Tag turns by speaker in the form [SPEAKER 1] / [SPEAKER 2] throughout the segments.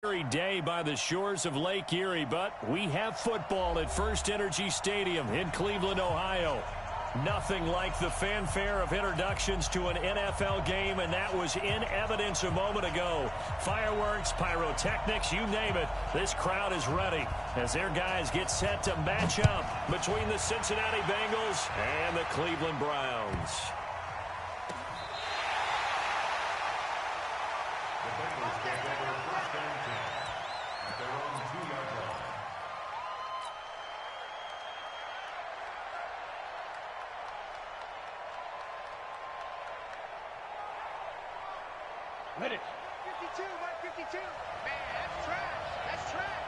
[SPEAKER 1] Day by the shores of Lake Erie, but we have football at First Energy Stadium in Cleveland, Ohio. Nothing like the fanfare of introductions to an NFL game, and that was in evidence a moment ago. Fireworks, pyrotechnics, you name it. This crowd is ready as their guys get set to match up between the Cincinnati Bengals and the Cleveland Browns.
[SPEAKER 2] Ready.
[SPEAKER 3] 52, 152. Man, that's trash. That's trash.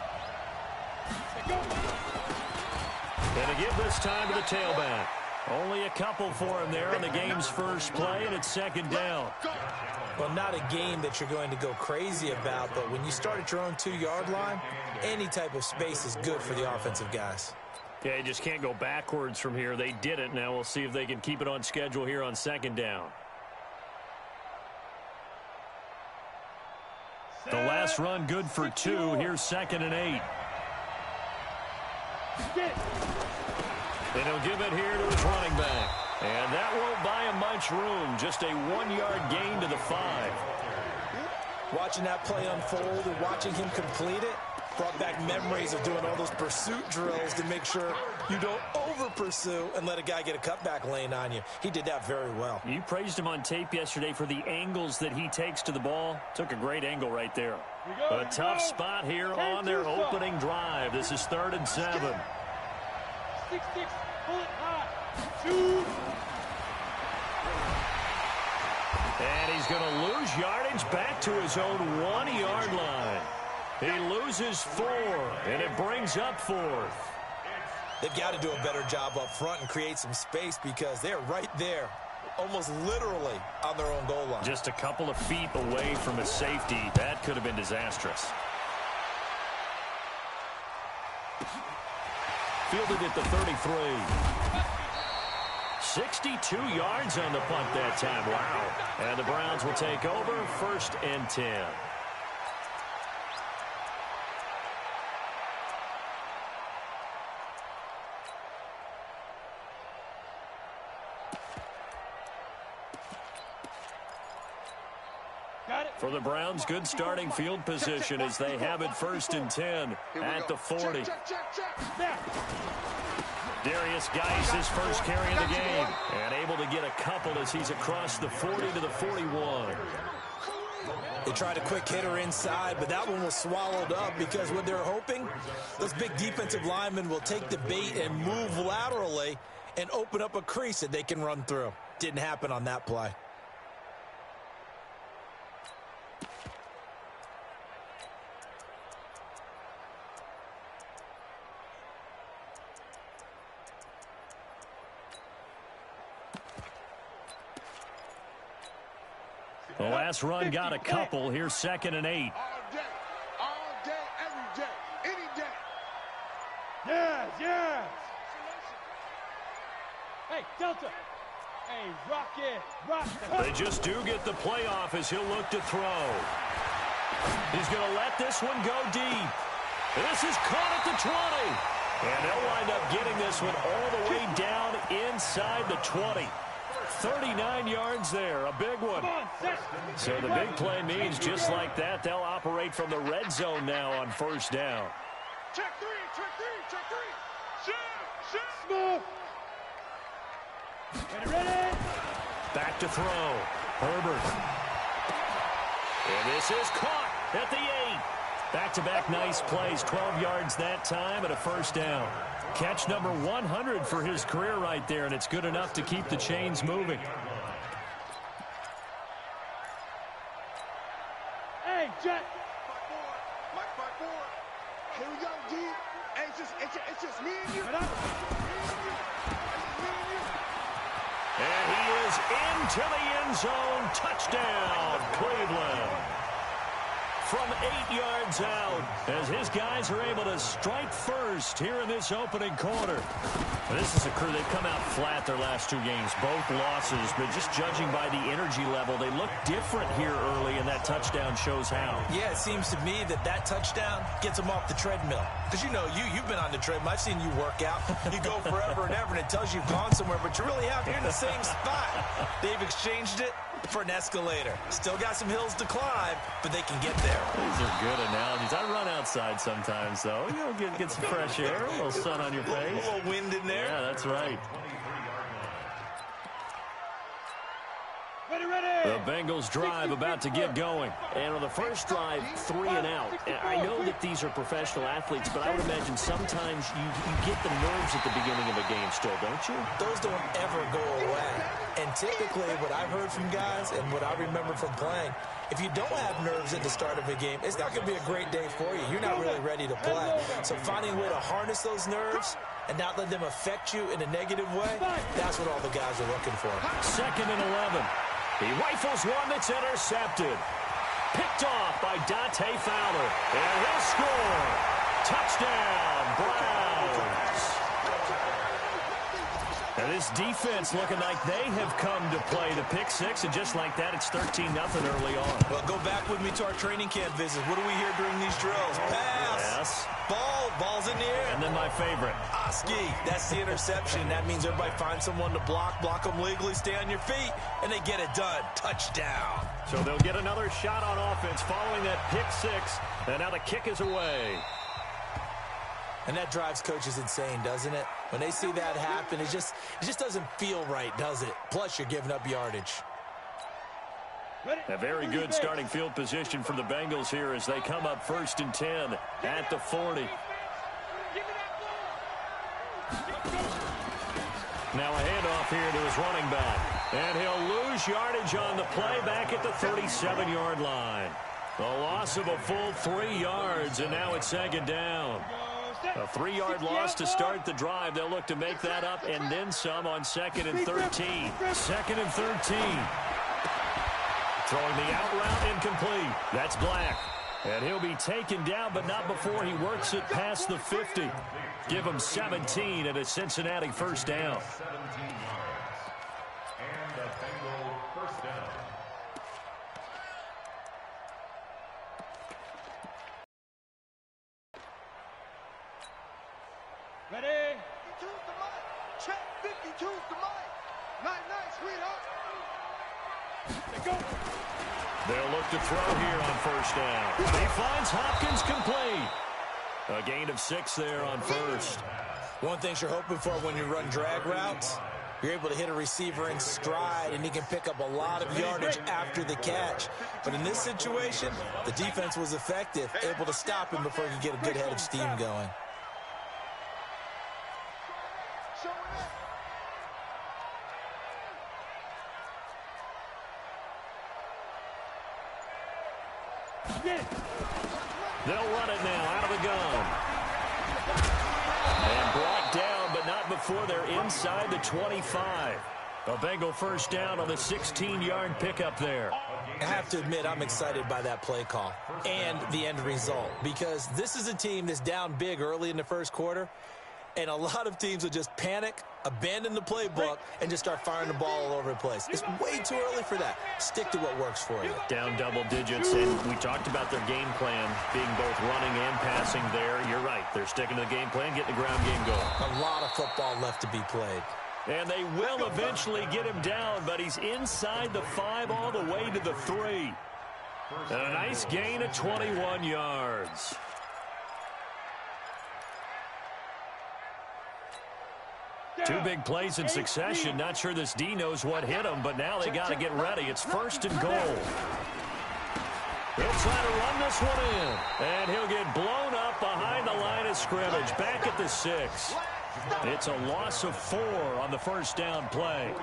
[SPEAKER 1] And to give this time to the tailback. Only a couple for him there on the game's first play, and it's second down.
[SPEAKER 2] Well, not a game that you're going to go crazy about, but when you start at your own 2-yard line, any type of space is good for the offensive guys.
[SPEAKER 1] Yeah, you just can't go backwards from here. They did it. Now we'll see if they can keep it on schedule here on second down. The last run good for 2. Here's 2nd and 8. And he'll give it here to his running back. And that won't buy him much room. Just a 1-yard gain to the 5.
[SPEAKER 2] Watching that play unfold and watching him complete it brought back memories of doing all those pursuit drills to make sure you don't over-pursue and let a guy get a cutback lane on you. He did that very well.
[SPEAKER 1] You praised him on tape yesterday for the angles that he takes to the ball. Took a great angle right there. A tough spot here on their opening drive. This is 3rd and 7.
[SPEAKER 3] 6-6, pull it high. 2.
[SPEAKER 1] And he's going to lose yardage back to his own 1-yard line. He loses 4, and it brings up 4th.
[SPEAKER 2] They've got to do a better job up front and create some space because they're right there, almost literally on their own goal line.
[SPEAKER 1] Just a couple of feet away from a safety. That could have been disastrous. Fielded at the 33. 62 yards on the punt that time. Wow. And the Browns will take over 1st and 10. For the Browns, good starting field position as they have it 1st and 10 at the 40. Darius Geis, his first carry of the game, and able to get a couple as he's across the 40 to the 41.
[SPEAKER 2] They tried a quick hitter inside, but that one was swallowed up because what they're hoping, those big defensive linemen will take the bait and move laterally and open up a crease that they can run through. Didn't happen on that play.
[SPEAKER 1] The last run got a couple. Here's 2nd and 8.
[SPEAKER 3] All day, every day, any day. Yes, yes. Hey, Delta. Hey, rock it, rock it.
[SPEAKER 1] They just do get the playoff as he'll look to throw. He's going to let this one go deep. This is caught at the 20. And they'll wind up getting this one all the way down inside the 20. 39 yards there, a big one. So the big play means just like that, they'll operate from the red zone now on 1st down.
[SPEAKER 3] Check 3, check 3, check 3. Shoot, shoot. Smooth. Ready.
[SPEAKER 1] Back to throw. Herbert. And this is caught at the 8. Back-to-back nice plays, 12 yards that time and a 1st down. Catch number 100 for his career right there, and it's good enough to keep the chains moving.
[SPEAKER 3] Hey, Jet. Mike 5-4. Here we go, D. Hey, it's just me and you.
[SPEAKER 1] And he is into the end zone. Touchdown, Cleveland. from 8 yards out as his guys are able to strike first here in this opening quarter. This is a crew. They've come out flat their last 2 games, both losses, but just judging by the energy level, they look different here early, and that touchdown shows how.
[SPEAKER 2] Yeah, it seems to me that touchdown gets them off the treadmill. Because, you've been on the treadmill. I've seen you work out. You go forever and ever, and it tells you you've gone somewhere, but you're really out here in the same spot. They've exchanged it for an escalator. Still got some hills to climb, but they can get there.
[SPEAKER 1] These are good analogies. I run outside sometimes, though. Get some fresh air, a little sun on your face.
[SPEAKER 2] A little wind in there.
[SPEAKER 1] Yeah, that's right. The Bengals drive about to get going.
[SPEAKER 4] And on the first drive, 3 and out. I know that these are professional athletes, but I would imagine sometimes you get the nerves at the beginning of a game still, don't you?
[SPEAKER 2] Those don't ever go away. And typically what I've heard from guys and what I remember from playing, if you don't have nerves at the start of a game, it's not going to be a great day for you. You're not really ready to play. So finding a way to harness those nerves and not let them affect you in a negative way, that's what all the guys are looking for.
[SPEAKER 1] 2nd and 11. He rifles one that's intercepted. Picked off by Dante Fowler. And he'll score. Touchdown, Browns. And this defense looking like they have come to play the pick 6, and just like that, it's 13-0 early on.
[SPEAKER 2] Well, go back with me to our training camp visit. What do we hear during these drills? Pass.
[SPEAKER 1] Yes.
[SPEAKER 2] Ball's in the air.
[SPEAKER 1] And then my favorite.
[SPEAKER 2] Oski, that's the interception. That means everybody finds someone to block them legally, stay on your feet, and they get it done. Touchdown.
[SPEAKER 1] So they'll get another shot on offense following that pick 6, and now the kick is away.
[SPEAKER 2] And that drives coaches insane, doesn't it? When they see that happen, it just doesn't feel right, does it? Plus, you're giving up yardage.
[SPEAKER 1] A very good starting field position for the Bengals here as they come up 1st and 10 at the 40. Now a handoff here to his running back. And he'll lose yardage on the play back at the 37-yard line. The loss of a full 3 yards, and now it's 2nd down. A 3-yard loss to start the drive. They'll look to make that up and then some on 2nd and 13. 2nd and 13. Throwing the out route incomplete. That's Black. And he'll be taken down, but not before he works it past the 50. Give him 17 and a Cincinnati first down.
[SPEAKER 3] Ready? 52's the mic. Check 52's the mic. Night, sweetheart. They go.
[SPEAKER 1] They'll look to throw here on 1st down. He finds Hopkins complete. A gain of 6 there on 1st.
[SPEAKER 2] One thing you're hoping for when you run drag routes, you're able to hit a receiver in stride, and he can pick up a lot of yardage after the catch. But in this situation, the defense was effective, able to stop him before he could get a good head of steam going.
[SPEAKER 1] They'll run it now out of the gun. And brought down, but not before they're inside the 25. A Bengal first down on the 16-yard pickup there.
[SPEAKER 2] I have to admit, I'm excited by that play call and the end result, because this is a team that's down big early in the first quarter, and a lot of teams will just panic, abandon the playbook, and just start firing the ball all over the place. It's way too early for that. Stick to what works for you.
[SPEAKER 1] Down double digits, and we talked about their game plan being both running and passing there. You're right. They're sticking to the game plan, getting the ground game going.
[SPEAKER 2] A lot of football left to be played.
[SPEAKER 1] And they will eventually get him down, but he's inside the 5 all the way to the 3. And a nice gain of 21 yards. Two big plays in succession. Not sure this D knows what hit him, but now they got to get ready. It's 1st and goal. He'll try to run this one in, and he'll get blown up behind the line of scrimmage. Back at the 6. It's a loss of 4 on the first down play.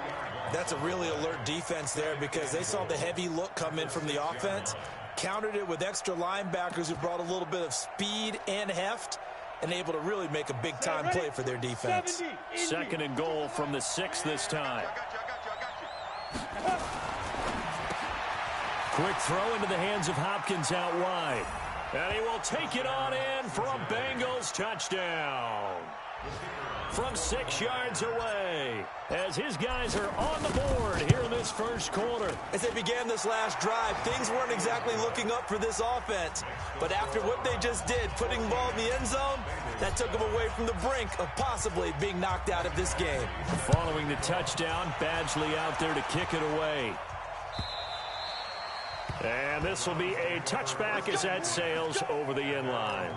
[SPEAKER 2] That's a really alert defense there, because they saw the heavy look come in from the offense, countered it with extra linebackers who brought a little bit of speed and heft, and able to really make a big-time play for their defense.
[SPEAKER 1] 2nd and goal from the 6 this time. Quick throw into the hands of Hopkins out wide. And he will take it on in for a Bengals touchdown. From 6 yards away, as his guys are on the board here in this first quarter.
[SPEAKER 2] As they began this last drive, things weren't exactly looking up for this offense. But after what they just did, putting the ball in the end zone, that took them away from the brink of possibly being knocked out of this game.
[SPEAKER 1] Following the touchdown, Badgley out there to kick it away. And this will be a touchback as that sails over the end line.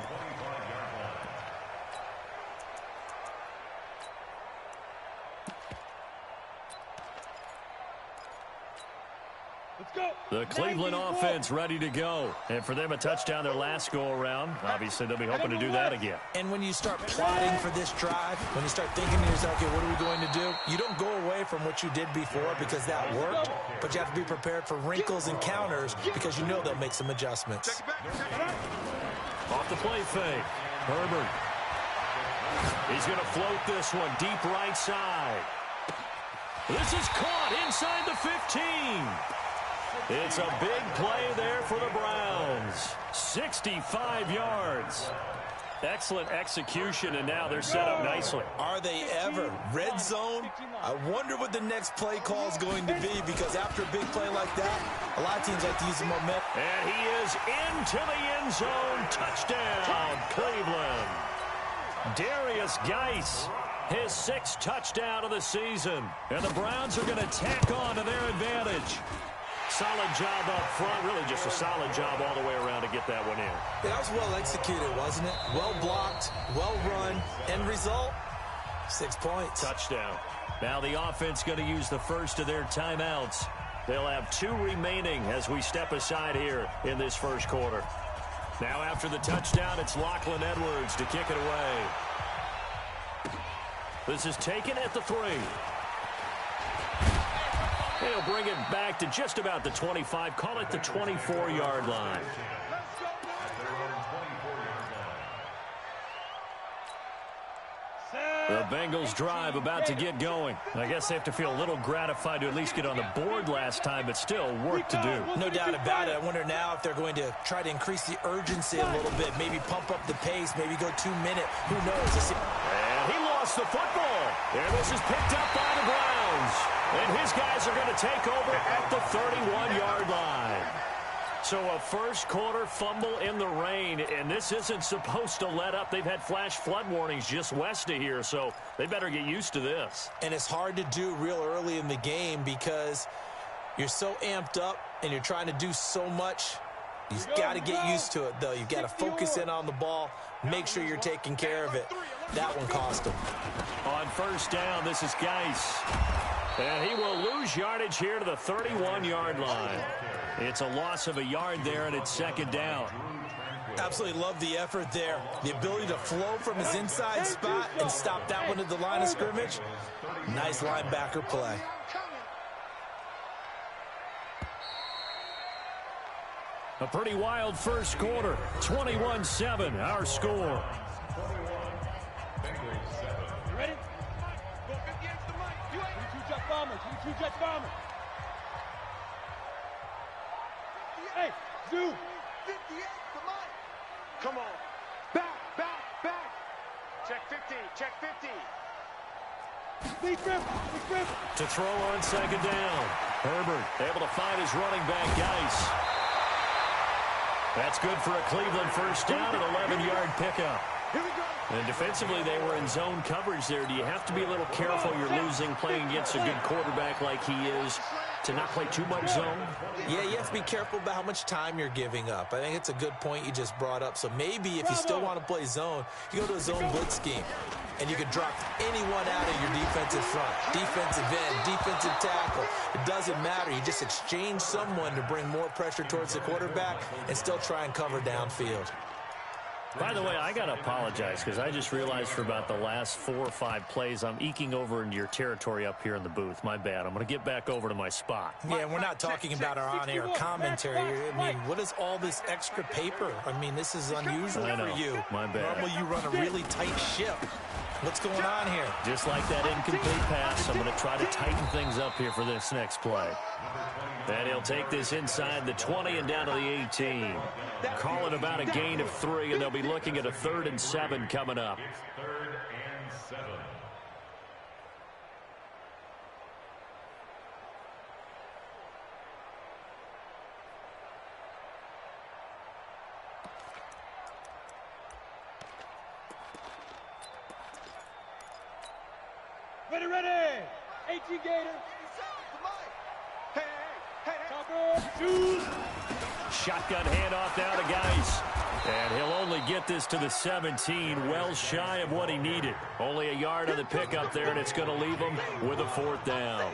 [SPEAKER 1] The Cleveland offense ready to go. And for them, a touchdown their last go-around. Obviously, they'll be hoping to do that again.
[SPEAKER 2] And when you start plotting for this drive, when you start thinking to yourself, okay, what are we going to do? You don't go away from what you did before because that worked, but you have to be prepared for wrinkles and counters because you know they'll make some adjustments.
[SPEAKER 1] Off the play fake. Herbert. He's going to float this one deep right side. This is caught inside the 15. It's a big play there for the Browns. 65 yards. Excellent execution, and now they're set up nicely.
[SPEAKER 2] Are they ever? Red zone? I wonder what the next play call is going to be, because after a big play like that, a lot of teams like to use the momentum.
[SPEAKER 1] And he is into the end zone. Touchdown, Cleveland. Darius Geis, his 6th touchdown of the season. And the Browns are going to tack on to their advantage. Solid job up front. Really just a solid job all the way around to get that one in.
[SPEAKER 2] That was well executed, wasn't it? Well blocked, well run. End result, 6 points.
[SPEAKER 1] Touchdown. Now the offense going to use the first of their timeouts. They'll have 2 remaining as we step aside here in this first quarter. Now after the touchdown, it's Lachlan Edwards to kick it away. This is taken at the 3. He'll bring it back to just about the 25. Call it the 24-yard line. The Bengals drive about to get going. I guess they have to feel a little gratified to at least get on the board last time, but still work to do.
[SPEAKER 2] No doubt about it. I wonder now if they're going to try to increase the urgency a little bit, maybe pump up the pace, maybe go 2-minute. Who knows?
[SPEAKER 1] And he lost the football. And this is picked up by the Browns. And his guys are going to take over at the 31-yard line. So a first quarter fumble in the rain, and this isn't supposed to let up. They've had flash flood warnings just west of here, so they better get used to this.
[SPEAKER 2] And it's hard to do real early in the game because you're so amped up and you're trying to do so much. You've got to get used to it, though. You've got to focus in on the ball, make sure you're taking care of it. That one cost them.
[SPEAKER 1] On first down, this is Geis. And he will lose yardage here to the 31-yard line. It's a loss of a yard there, and it's second down.
[SPEAKER 2] Absolutely love the effort there. The ability to flow from his inside spot and stop that one at the line of scrimmage. Nice linebacker play.
[SPEAKER 1] A pretty wild first quarter. 21-7, our score.
[SPEAKER 3] Ready? Go 50 extra Mike. You ain't 2 jet bombers. 2 jet bombers. Hey, Zoo. 58 to Mike. Come on. Back. Check 50. Check 50. Lead grip.
[SPEAKER 1] To throw on second down. Herbert able to find his running back, Geis. That's good for a Cleveland first down, an 11-yard pickup. And defensively, they were in zone coverage there. Do you have to be a little careful you're losing playing against a good quarterback like he is to not play too much zone?
[SPEAKER 2] Yeah, you have to be careful about how much time you're giving up. I think it's a good point you just brought up. So maybe if you still want to play zone, you go to a zone blitz scheme. And you can drop anyone out of your defensive front, defensive end, defensive tackle. It doesn't matter. You just exchange someone to bring more pressure towards the quarterback and still try and cover downfield.
[SPEAKER 1] By the way, I got to apologize because I just realized for about the last 4 or 5 plays, I'm eking over into your territory up here in the booth. My bad. I'm going to get back over to my spot.
[SPEAKER 2] Yeah, we're not talking about our on-air commentary. I mean, what is all this extra paper? I mean, this is unusual for you.
[SPEAKER 1] My bad.
[SPEAKER 2] Normally you run a really tight ship. What's going on here?
[SPEAKER 1] Just like that incomplete pass, I'm going to try to tighten things up here for this next play. And he'll take this inside the 20 and down to the 18. Call it about a gain of 3, and they'll be looking at a 3rd and 7 coming up.
[SPEAKER 3] Ready. 18 Gator.
[SPEAKER 1] Shotgun handoff now to Geis. And he'll only get this to the 17, well shy of what he needed. Only a yard on the pickup there, and it's going to leave him with a 4th down.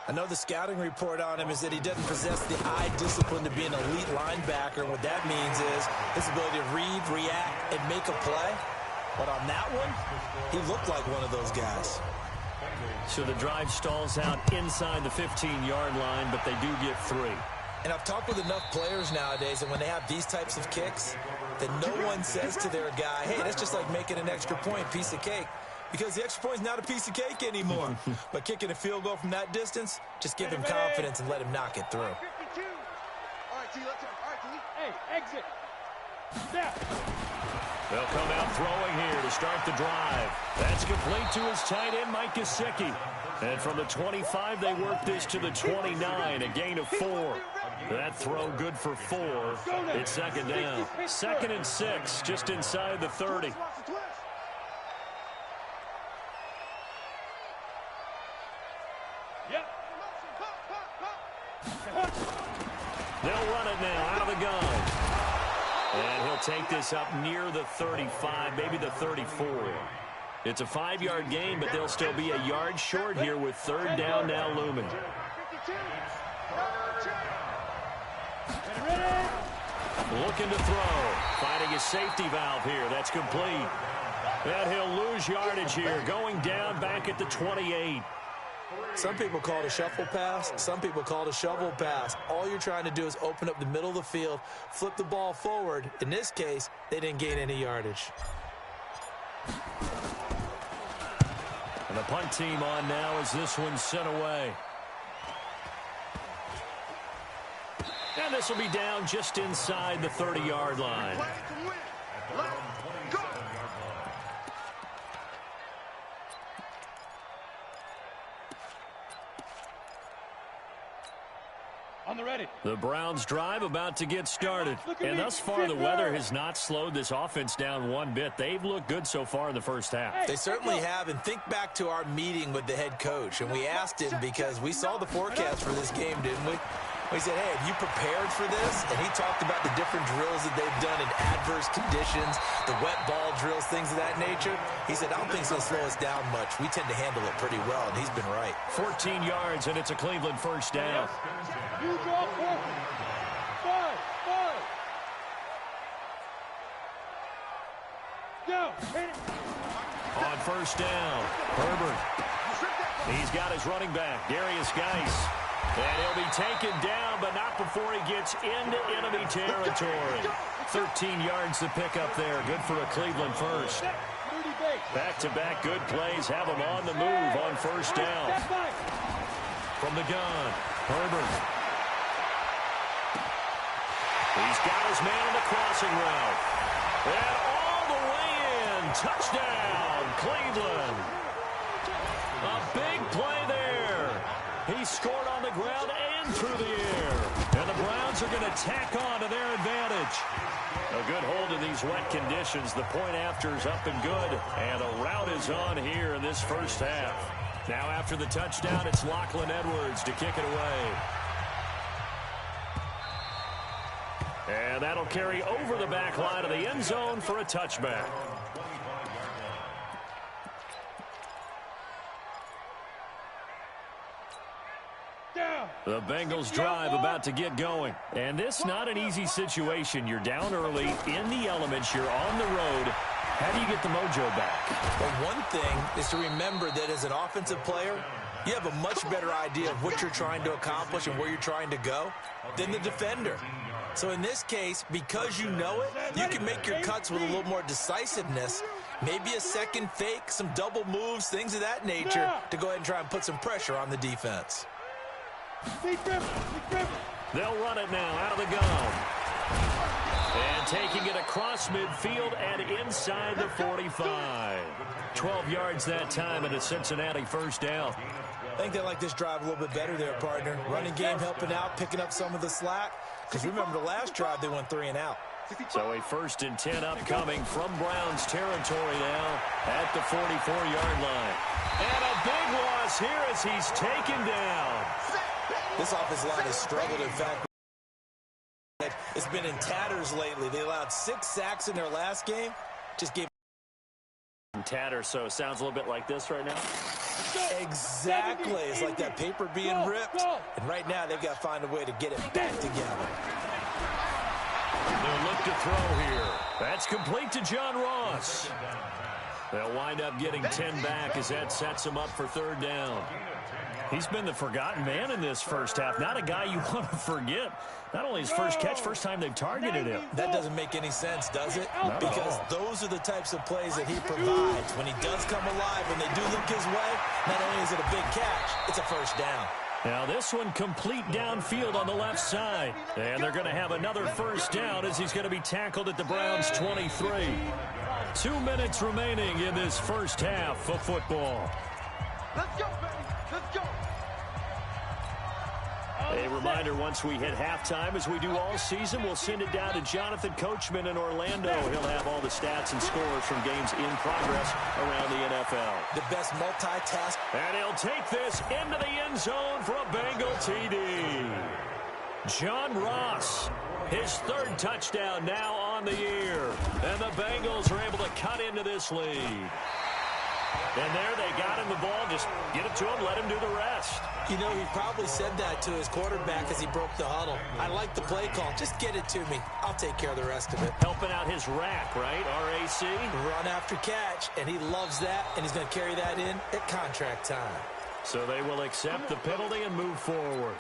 [SPEAKER 2] I know the scouting report on him is that he doesn't possess the eye discipline to be an elite linebacker. What that means is his ability to read, react, and make a play. But on that one, he looked like one of those guys.
[SPEAKER 1] So the drive stalls out inside the 15-yard line, but they do get 3.
[SPEAKER 2] And I've talked with enough players nowadays, and when they have these types of kicks, that no one says to their guy, hey, that's just like making an extra point, piece of cake. Because the extra point is not a piece of cake anymore. But kicking a field goal from that distance, just give him confidence and let him knock it through.
[SPEAKER 3] All right, T, let's go. All right, T. Hey, exit. Step.
[SPEAKER 1] They'll come out throwing here to start the drive. That's complete to his tight end, Mike Gesicki. And from the 25, they work this to the 29, a gain of 4. That throw good for 4. It's 2nd down. 2nd and 6, just inside the 30.
[SPEAKER 3] Yep.
[SPEAKER 1] They'll run it now out of the gun. And he'll take this up near the 35, maybe the 34. It's a 5-yard gain, but they'll still be a yard short here with 3rd down now looming. Looking to throw. Finding a safety valve here. That's complete. And he'll lose yardage here. Going down back at the 28.
[SPEAKER 2] Some people call it a shuffle pass. Some people call it a shovel pass. All you're trying to do is open up the middle of the field, flip the ball forward. In this case, they didn't gain any yardage.
[SPEAKER 1] And the punt team on now as this one's sent away. And this will be down just inside the 30-yard line. The Browns drive about to get started. And thus far, the weather has not slowed this offense down one bit. They've looked good so far in the first half.
[SPEAKER 2] They certainly have. And think back to our meeting with the head coach. And we asked him because we saw the forecast for this game, didn't we? We said, hey, have you prepared for this? And he talked about the different drills that they've done in adverse conditions, the wet ball drills, things of that nature. He said, I don't think it's going to slow us down much. We tend to handle it pretty well, and he's been right.
[SPEAKER 1] 14 yards, and it's a Cleveland 1st down.
[SPEAKER 3] You draw 4. 5. Go.
[SPEAKER 1] On 1st down, Herbert. He's got his running back, Darius Geis. And he'll be taken down, but not before he gets into enemy territory. 13 yards to pick up there. Good for a Cleveland 1st. Back-to-back good plays have him on the move on 1st down. From the gun, Herbert. He's got his man on the crossing route. And all the way in. Touchdown, Cleveland. A big play there. He scored on the ground and through the air. And the Browns are going to tack on to their advantage. A good hold in these wet conditions. The point after is up and good. And a rout is on here in this first half. Now after the touchdown, it's Lachlan Edwards to kick it away. And that'll carry over the back line of the end zone for a touchback. The Bengals drive about to get going. And this not an easy situation. You're down early, in the elements, you're on the road. How do you get the mojo back?
[SPEAKER 2] Well, one thing is to remember that as an offensive player, you have a much better idea of what you're trying to accomplish and where you're trying to go than the defender. So in this case, because you know it, you can make your cuts with a little more decisiveness, maybe a second fake, some double moves, things of that nature, to go ahead and try and put some pressure on the defense.
[SPEAKER 1] They'll run it now out of the gun. And taking it across midfield and inside the 45. 12 yards that time and a Cincinnati first down.
[SPEAKER 2] I think they like this drive a little bit better there, partner. Running game helping out, picking up some of the slack. Because remember, the last drive they went 3 and out.
[SPEAKER 1] So a 1st and 10 upcoming from Browns territory now at the 44-yard line. And a big loss here as he's taken down.
[SPEAKER 2] This offensive line has struggled. In fact, it's been in tatters lately. They allowed 6 sacks in their last game. Just gave
[SPEAKER 1] tatters, so it sounds a little bit like this right now.
[SPEAKER 2] Exactly. It's like that paper being ripped. And right now, they've got to find a way to get it back together.
[SPEAKER 1] They'll look to throw here. That's complete to John Ross. They'll wind up getting 10 back as that sets them up for 3rd down. He's been the forgotten man in this first half. Not a guy you want to forget. Not only his first catch, first time they've targeted him.
[SPEAKER 2] That doesn't make any sense, does it? Because those are the types of plays that he provides. When he does come alive, when they do look his way, not only is it a big catch, it's a first down.
[SPEAKER 1] Now this one complete downfield on the left side. And they're going to have another first down as he's going to be tackled at the Browns' 23. 2 minutes remaining in this first half of football.
[SPEAKER 3] Let's go, baby. Let's go.
[SPEAKER 1] A reminder, once we hit halftime, as we do all season, we'll send it down to Jonathan Coachman in Orlando. He'll have all the stats and scores from games in progress around the NFL.
[SPEAKER 2] The best multitask.
[SPEAKER 1] And he'll take this into the end zone for a Bengal TD. John Ross, his 3rd touchdown now on the year. And the Bengals are able to cut into this lead. And there they got him the ball. Just get it to him, let him do the rest.
[SPEAKER 2] You know, he probably said that to his quarterback as he broke the huddle. I like the play call. Just get it to me. I'll take care of the rest of it.
[SPEAKER 1] Helping out his rack, right? RAC.
[SPEAKER 2] Run after catch, and he loves that, and he's going to carry that in at contract time.
[SPEAKER 1] So they will accept the penalty and move forward.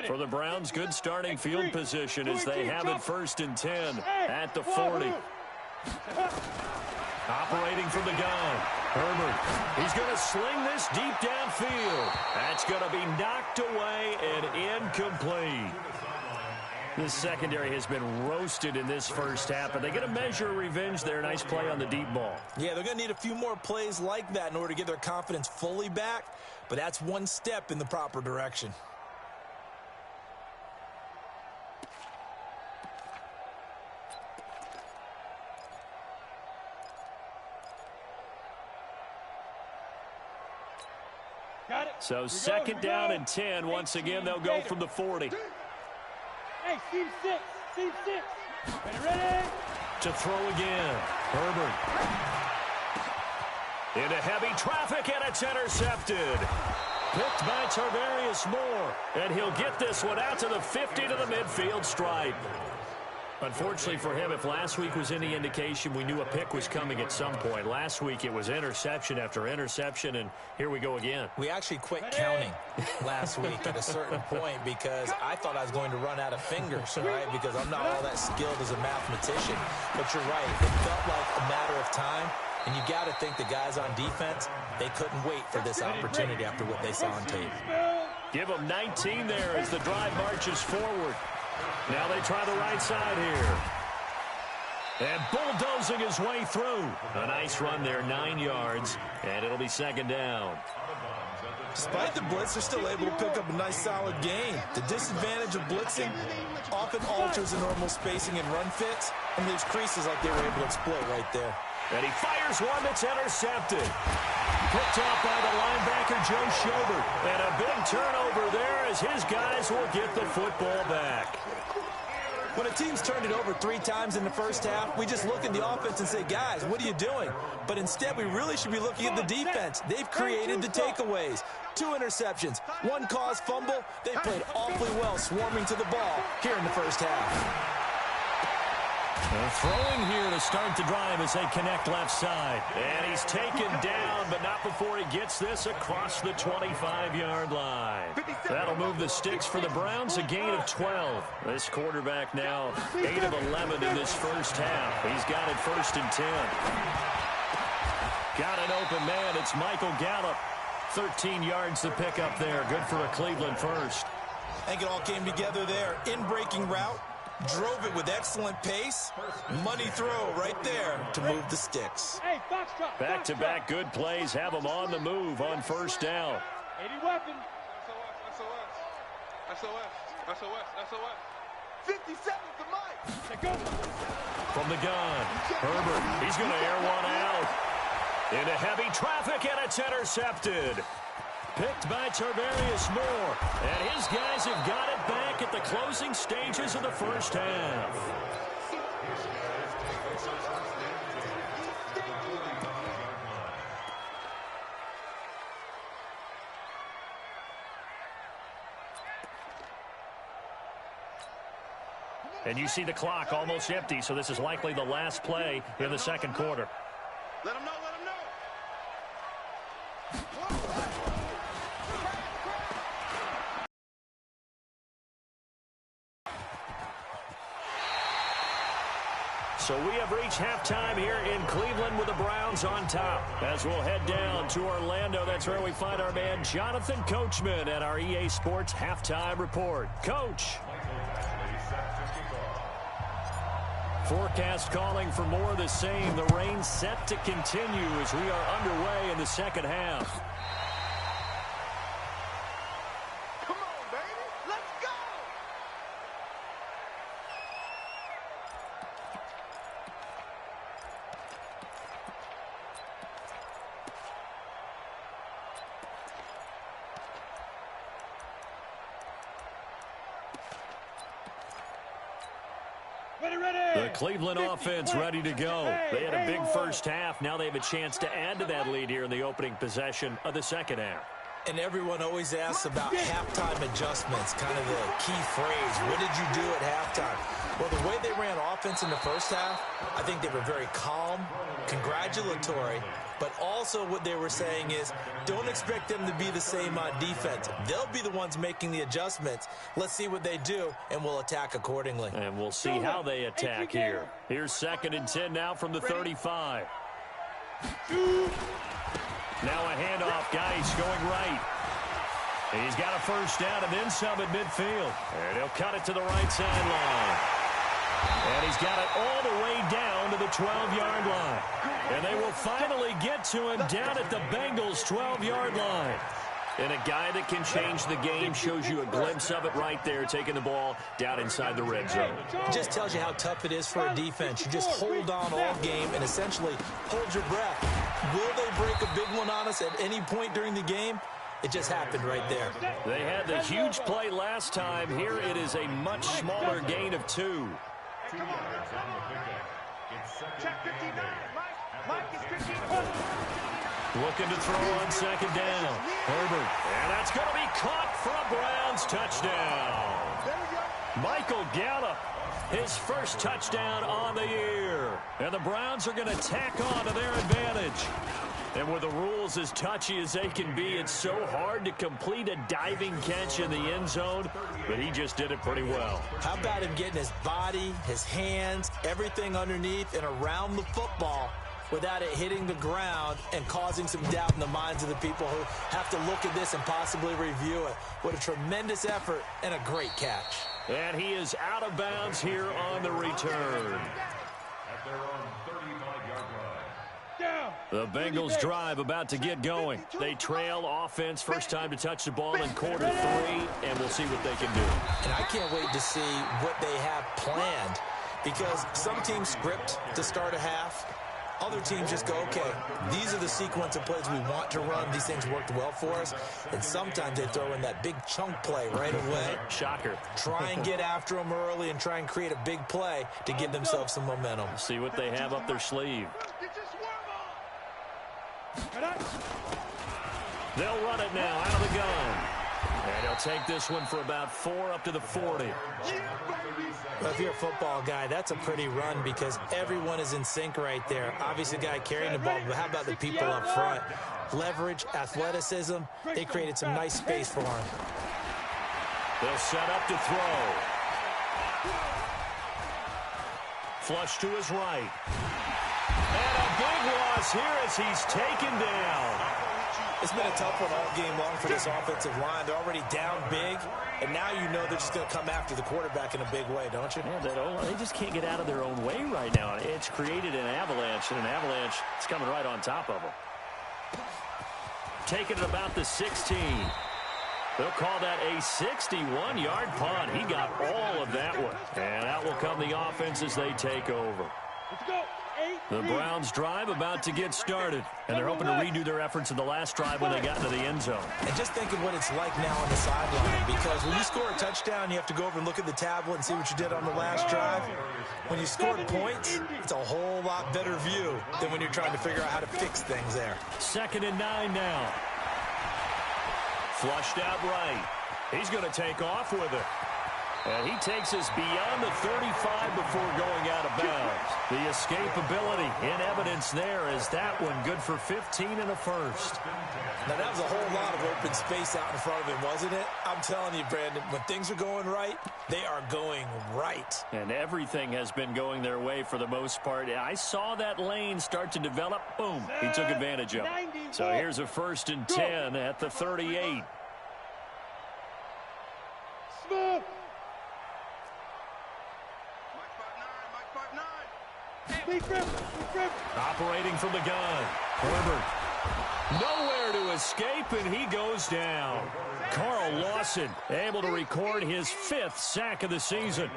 [SPEAKER 1] For the Browns, good starting field position as they have it 1st and 10 at the 40. Operating from the gun, Herbert. He's going to sling this deep downfield. That's going to be knocked away and incomplete. This secondary has been roasted in this first half, but they get a measure of revenge there. Nice play on the deep ball.
[SPEAKER 2] Yeah, they're going to need a few more plays like that in order to get their confidence fully back, but that's one step in the proper direction.
[SPEAKER 1] So 2nd down and 10. Once again, they'll go from the 40.
[SPEAKER 5] Hey, team 6. Ready?
[SPEAKER 1] To throw again. Herbert. Into heavy traffic, and it's intercepted. Picked by Tarvarius Moore. And he'll get this one out to the 50 to the midfield stripe. Unfortunately for him, if last week was any indication, we knew a pick was coming at some point. Last week it was interception after interception, and here we go again.
[SPEAKER 2] We actually quit counting last week at a certain point because I thought I was going to run out of fingers, right? Because I'm not all that skilled as a mathematician. But you're right. It felt like a matter of time, and you got to think the guys on defense, they couldn't wait for this opportunity after what they saw on tape.
[SPEAKER 1] Give them 19 there as the drive marches forward. Now they try the right side here. And bulldozing his way through. A nice run there, 9 yards, and it'll be 2nd down.
[SPEAKER 2] Despite the blitz, they're still able to pick up a nice solid gain. The disadvantage of blitzing often alters the normal spacing and run fits and leaves creases like they were able to exploit right there.
[SPEAKER 1] And he fires one that's intercepted. Picked off by the linebacker, Joe Schobert. And a big turnover there as his guys will get the football back.
[SPEAKER 2] When a team's turned it over 3 times in the first half, we just look at the offense and say, guys, what are you doing? But instead, we really should be looking at the defense. They've created the takeaways. 2 interceptions, 1 caused fumble. They played awfully well swarming to the ball here in the first half.
[SPEAKER 1] They're throwing here to start the drive as they connect left side. And he's taken down, but not before he gets this across the 25-yard line. That'll move the sticks for the Browns, a gain of 12. This quarterback now 8 of 11 in this first half. He's got it 1st and 10. Got an open man. It's Michael Gallup. 13 yards to pick up there. Good for a Cleveland first.
[SPEAKER 2] I think it all came together there. In-breaking route. Drove it with excellent pace. Money throw right there to move the sticks.
[SPEAKER 1] Back-to-back good plays have them on the move on first down.
[SPEAKER 3] 80 weapons. SOS. 57 to Mike.
[SPEAKER 1] From the gun, Herbert. He's going to air one out. Into heavy traffic, and it's intercepted. Picked by Tarvarius Moore. And his guys have got it back at the closing stages of the first half. And you see the clock almost empty, so this is likely the last play in the second quarter.
[SPEAKER 3] Let him know.
[SPEAKER 1] So we have reached halftime here in Cleveland with the Browns on top. As we'll head down to Orlando, that's where we find our man Jonathan Coachman at our EA Sports Halftime Report. Coach. Forecast calling for more of the same. The rain set to continue as we are underway in the second half.
[SPEAKER 3] Come on, baby. Let's go.
[SPEAKER 1] The Cleveland offense ready to go. They had a big first half. Now they have a chance to add to that lead here in the opening possession of the second half.
[SPEAKER 2] And everyone always asks about halftime adjustments, kind of the key phrase. What did you do at halftime? Well, the way they ran offense in the first half, I think they were very calm, congratulatory, but also what they were saying is don't expect them to be the same on defense. They'll be the ones making the adjustments. Let's see what they do, and we'll attack accordingly.
[SPEAKER 1] And we'll see how they attack here. Here's 2nd and 10 now from the 35. Now a handoff, Geis going right. He's got a first down and then some at midfield. And he'll cut it to the right sideline. And he's got it all the way down to the 12-yard line. And they will finally get to him down at the Bengals' 12-yard line. And a guy that can change the game shows you a glimpse of it right there, taking the ball down inside the red zone.
[SPEAKER 2] It just tells you how tough it is for a defense. You just hold on all game and essentially hold your breath. Will they break a big one on us at any point during the game? It just happened right there.
[SPEAKER 1] They had the huge play last time. Here it is a much smaller gain of 2.
[SPEAKER 3] Check 59. Mike is 59.
[SPEAKER 1] Looking to throw on 2nd down. Herbert. And that's going to be caught for a Browns touchdown. Michael Gallup, his first touchdown on the year. And the Browns are going to tack on to their advantage. And with the rules as touchy as they can be, it's so hard to complete a diving catch in the end zone, but he just did it pretty well.
[SPEAKER 2] How about him getting his body, his hands, everything underneath and around the football without it hitting the ground and causing some doubt in the minds of the people who have to look at this and possibly review it. What a tremendous effort and a great catch.
[SPEAKER 1] And he is out of bounds here on the return. The Bengals drive about to get going. They trail offense, first time to touch the ball in quarter 3, and we'll see what they can do.
[SPEAKER 2] And I can't wait to see what they have planned, because some teams script to start a half. Other teams just go, okay, these are the sequence of plays we want to run. These things worked well for us. And sometimes they throw in that big chunk play right away.
[SPEAKER 4] Shocker.
[SPEAKER 2] Try and get after them early and try and create a big play to give themselves some momentum.
[SPEAKER 4] See what they have up their sleeve. They'll run it now out of the gun. And he'll take this one for about 4 up to the 40.
[SPEAKER 2] Well, if you're a football guy, that's a pretty run because everyone is in sync right there. Obviously, the guy carrying the ball, but how about the people up front? Leverage, athleticism, they created some nice space for him.
[SPEAKER 1] They'll set up to throw. Flush to his right. And a big loss here as he's taken down.
[SPEAKER 2] It's been a tough one all game long for this offensive line. They're already down big, and now you know they're just going to come after the quarterback in a big way, don't you?
[SPEAKER 4] Yeah, they just can't get out of their own way right now. It's created an avalanche, and an avalanche is coming right on top of them. Taking it about the 16. They'll call that a 61-yard punt. He got all of that one. And out will come the offense as they take over.
[SPEAKER 5] Let's go.
[SPEAKER 1] The Browns drive about to get started, and they're hoping to redo their efforts in the last drive when they got into the end zone.
[SPEAKER 2] And just think of what it's like now on the sideline, because when you score a touchdown, you have to go over and look at the tablet and see what you did on the last drive. When you scored points, it's a whole lot better view than when you're trying to figure out how to fix things there.
[SPEAKER 1] 2nd and 9 now. Flushed out right. He's going to take off with it. And he takes us beyond the 35 before going out of bounds. The escapability in evidence there is that one good for 15 and a first.
[SPEAKER 2] Now, that was a whole lot of open space out in front of him, wasn't it? I'm telling you, Brandon, when things are going right, they are going right.
[SPEAKER 1] And everything has been going their way for the most part. I saw that lane start to develop. Boom. He took advantage of it. So here's a 1st and 10 at the 38.
[SPEAKER 5] Smooth.
[SPEAKER 1] Operating from the gun. Herbert. Nowhere to escape, and he goes down. Carl Lawson able to record his 5th sack of the season.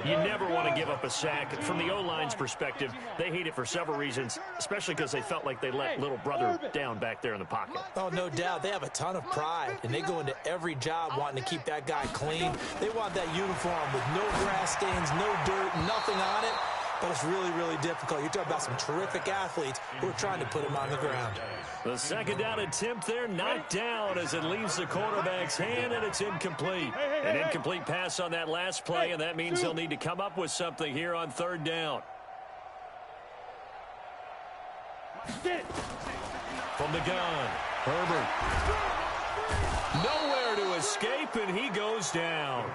[SPEAKER 1] You never want to give up a sack. From the O-line's perspective, they hate it for several reasons, especially because they felt like they let little brother down back there in the pocket.
[SPEAKER 2] Oh, no doubt. They have a ton of pride, and they go into every job wanting to keep that guy clean. They want that uniform with no grass stains, no dirt, nothing on it. But it's really, really difficult. You're talking about some terrific athletes who are trying to put him on the ground.
[SPEAKER 1] The 2nd down attempt there knocked down as it leaves the quarterback's hand, and it's incomplete. An incomplete pass on that last play, and that means they'll need to come up with something here on 3rd down. From the gun, Herbert. Nowhere to escape, and he goes down.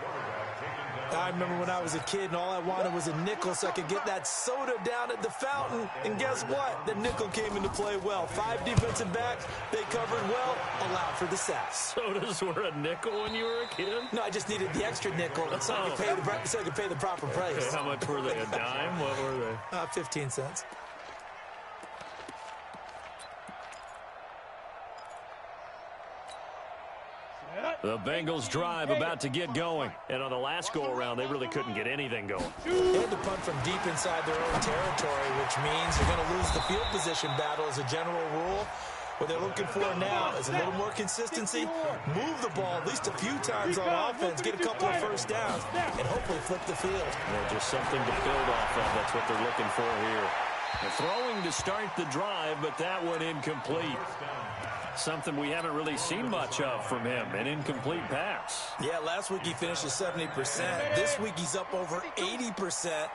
[SPEAKER 2] I remember when I was a kid and all I wanted was a nickel so I could get that soda down at the fountain. And guess what? The nickel came into play well. 5 defensive backs, they covered well, allowed for the sack.
[SPEAKER 1] Sodas were a nickel when you were a kid?
[SPEAKER 2] No, I just needed the extra nickel so I could pay the proper price.
[SPEAKER 1] Okay, how much were they? A dime? What were they?
[SPEAKER 2] 15 cents.
[SPEAKER 1] The Bengals drive about to get going. And on the last go-around, they really couldn't get anything going.
[SPEAKER 2] They had to punt from deep inside their own territory, which means they're going to lose the field position battle as a general rule. What they're looking for now is a little more consistency, move the ball at least a few times on offense, get a couple of first downs, and hopefully flip the field.
[SPEAKER 1] Yeah, just something to build off of. That's what they're looking for here. The throwing to start the drive, but that one incomplete. Something we haven't really seen much of from him, an incomplete pass.
[SPEAKER 2] Yeah, last week he finished at 70%. This week he's up over 80%.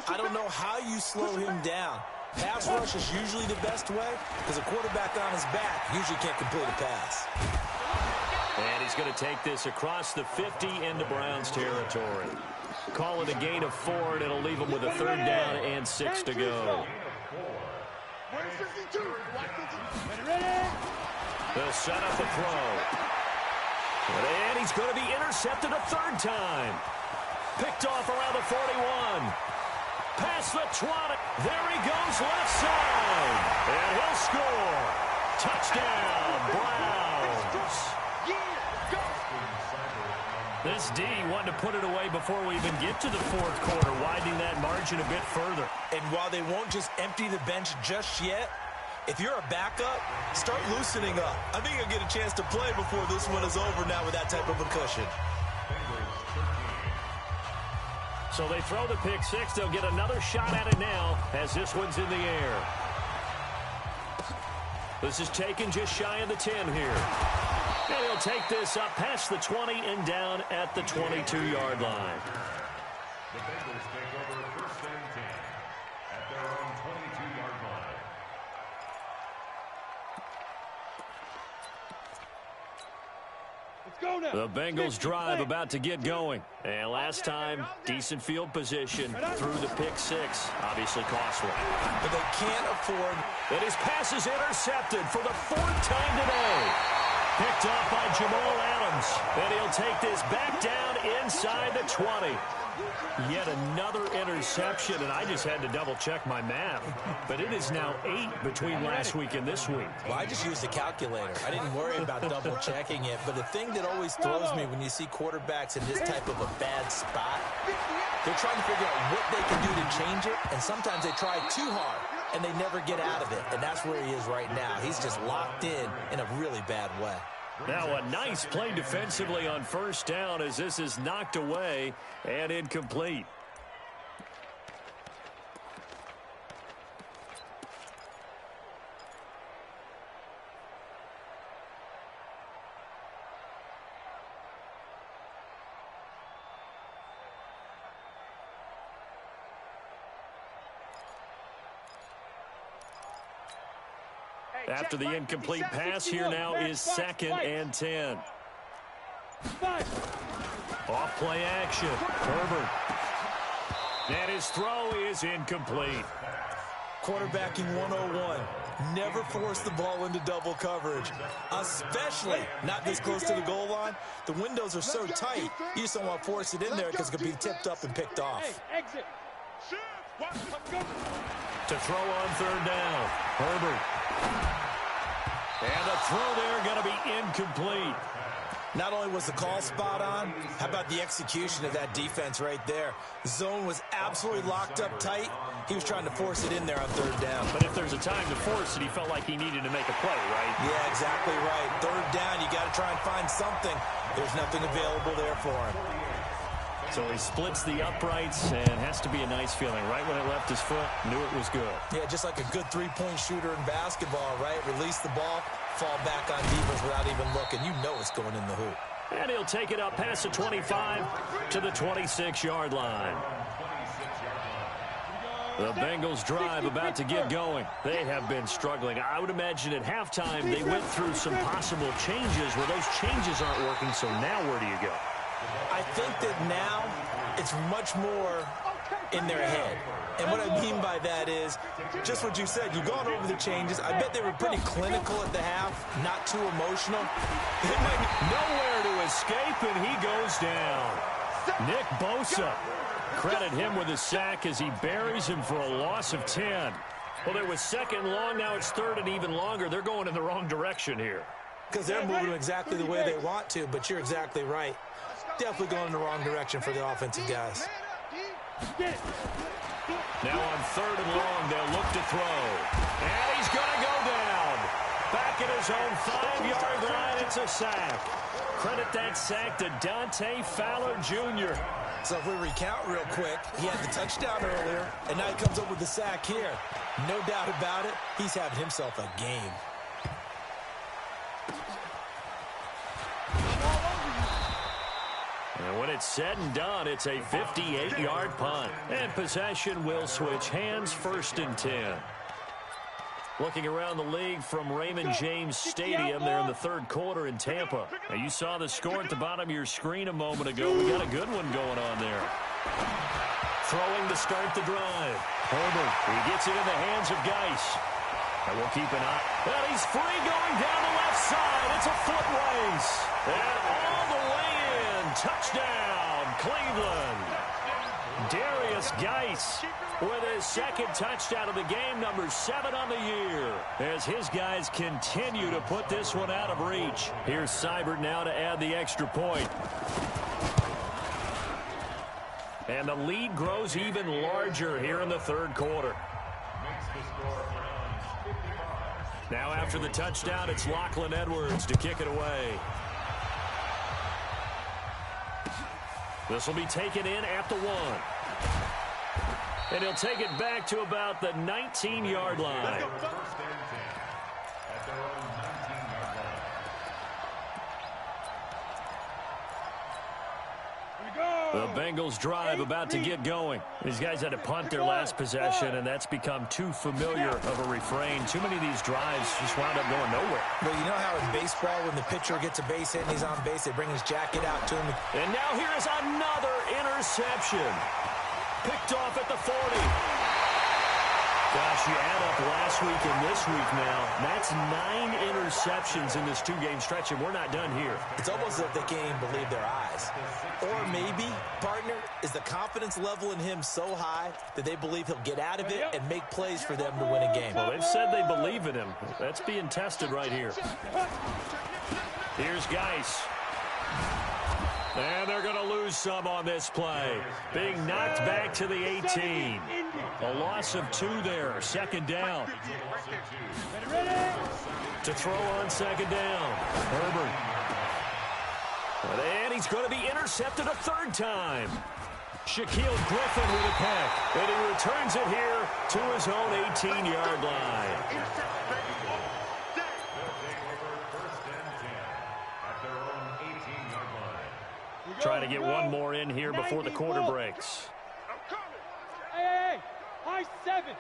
[SPEAKER 2] I don't know how you slow him down. Pass rush is usually the best way because a quarterback on his back usually can't complete a pass.
[SPEAKER 1] And he's going to take this across the 50 into Browns territory. Call it a gain of 4, and it'll leave him with a 3rd down and 6 to go. They'll set up the throw. And he's going to be intercepted a 3rd time. Picked off around the 41. Past the 20. There he goes left side. And he'll score. Touchdown, Browns. This D wanted to put it away before we even get to the 4th quarter, widening that margin a bit further.
[SPEAKER 2] And while they won't just empty the bench just yet, if you're a backup, start loosening up. I think you'll get a chance to play before this one is over now with that type of a cushion.
[SPEAKER 4] So they throw the pick six. They'll get another shot at it now as this one's in the air. This is taken just shy of the 10 here. And he'll take this up past the 20 and down at the 22-yard line.
[SPEAKER 6] The Bengals take over first and 10 at their own 22-yard line.
[SPEAKER 5] Let's go now.
[SPEAKER 4] The Bengals drive about to get going. And last time, decent field position through the pick six. Obviously costly.
[SPEAKER 2] But they can't afford.
[SPEAKER 4] And his pass is intercepted for the fourth time today. Picked off by Jamal Adams. And he'll take this back down inside the 20. Yet another interception, and I just had to double-check my math. But it is now 8 between last week and this week.
[SPEAKER 2] Well, I just used a calculator. I didn't worry about double-checking it. But the thing that always throws me when you see quarterbacks in this type of a bad spot, they're trying to figure out what they can do to change it, and sometimes they try too hard, and they never get out of it. And that's where he is right now. He's just locked in a really bad way.
[SPEAKER 4] Now a nice play defensively on first down as this is knocked away and incomplete. After the incomplete pass, here now is 2nd and 10. Off play action. Herbert. And his throw is incomplete.
[SPEAKER 2] Quarterbacking 101. Never force the ball into double coverage, especially not this close to the goal line. The windows are so tight, you just don't want to force it in there because it could be tipped up and picked off.
[SPEAKER 5] Exit.
[SPEAKER 4] To throw on third down. Herbert. And the throw there going to be incomplete.
[SPEAKER 2] Not only was the call spot on, how about the execution of that defense right there? Zone was absolutely locked up tight. He was trying to force it in there on third down.
[SPEAKER 4] But if there's a time to force it, he felt like he needed to make a play, right?
[SPEAKER 2] Yeah, exactly right. Third down, you got to try and find something. There's nothing available there for him.
[SPEAKER 4] So he splits the uprights and has to be a nice feeling. Right when it left his foot, knew it was good.
[SPEAKER 2] Yeah, just like a good three-point shooter in basketball, right? Release the ball, fall back on defense without even looking. You know it's going in the hoop.
[SPEAKER 4] And he'll take it up past the 25 to the 26-yard line. The Bengals drive about to get going. They have been struggling. I would imagine at halftime they went through some possible changes where those changes aren't working, so now where do you go?
[SPEAKER 2] I think that now it's much more in their head. And what I mean by that is just what you said. You've gone over the changes. I bet they were pretty clinical at the half, not too emotional.
[SPEAKER 4] Nowhere to escape, and he goes down. Nick Bosa. Credit him with a sack as he buries him for a loss of 10. Well, it was 2nd long. Now it's 3rd and even longer. They're going in the wrong direction here.
[SPEAKER 2] Because they're moving exactly the way they want to, but you're exactly right. Definitely going in the wrong direction for the offensive guys.
[SPEAKER 4] Now on 3rd and long, they'll look to throw. And he's going to go down. Back at his own 5-yard line, it's a sack. Credit that sack to Dante Fowler Jr.
[SPEAKER 2] So if we recount real quick, he had the touchdown earlier, and now he comes up with the sack here. No doubt about it, he's having himself a game.
[SPEAKER 4] And when it's said and done, it's a 58-yard punt. And possession will switch hands, 1st and 10. Looking around the league from Raymond James Stadium, they're in the 3rd quarter in Tampa. Now, you saw the score at the bottom of your screen a moment ago. We got a good one going on there. Throwing to start the drive. Herbert, he gets it in the hands of Geis. And we'll keep an eye. And he's free going down the left side. It's a foot race. And all the way in. Touchdown, Cleveland. Darius Geis with his 2nd touchdown of the game, number 7 on the year, as his guys continue to put this one out of reach. Here's Seibert now to add the extra point. And
[SPEAKER 1] And the lead grows even larger here in the third quarter. Now after the touchdown, it's Lachlan Edwards to kick it away. This will be taken in at the 1. And he'll take it back to about the 19-yard line. The Bengals drive about to get going. These guys had to punt their last possession, and that's become too familiar of a refrain. Too many of these drives just wound up going nowhere.
[SPEAKER 2] Well, you know how in baseball, when the pitcher gets a base hit and he's on base, they bring his jacket out to him.
[SPEAKER 1] And now here is another interception. Picked off at the 40. Gosh, you add up last week and this week now. That's 9 interceptions in this 2-game stretch, and we're not done here.
[SPEAKER 2] It's almost as if they can't even believe their eyes. Or maybe, partner, is the confidence level in him so high that they believe he'll get out of it and make plays for them to win a game.
[SPEAKER 1] Well, they've said they believe in him. That's being tested right here. Here's Geis. And they're going to lose some on this play. Being knocked back to the 18. A loss of 2 there. Second down. To throw on second down. Herbert. And he's going to be intercepted a 3rd time. Shaquille Griffin with a peck. And he returns it here to his own 18-yard line. Trying to get one more in here before the quarter breaks.
[SPEAKER 5] Hey, high 7.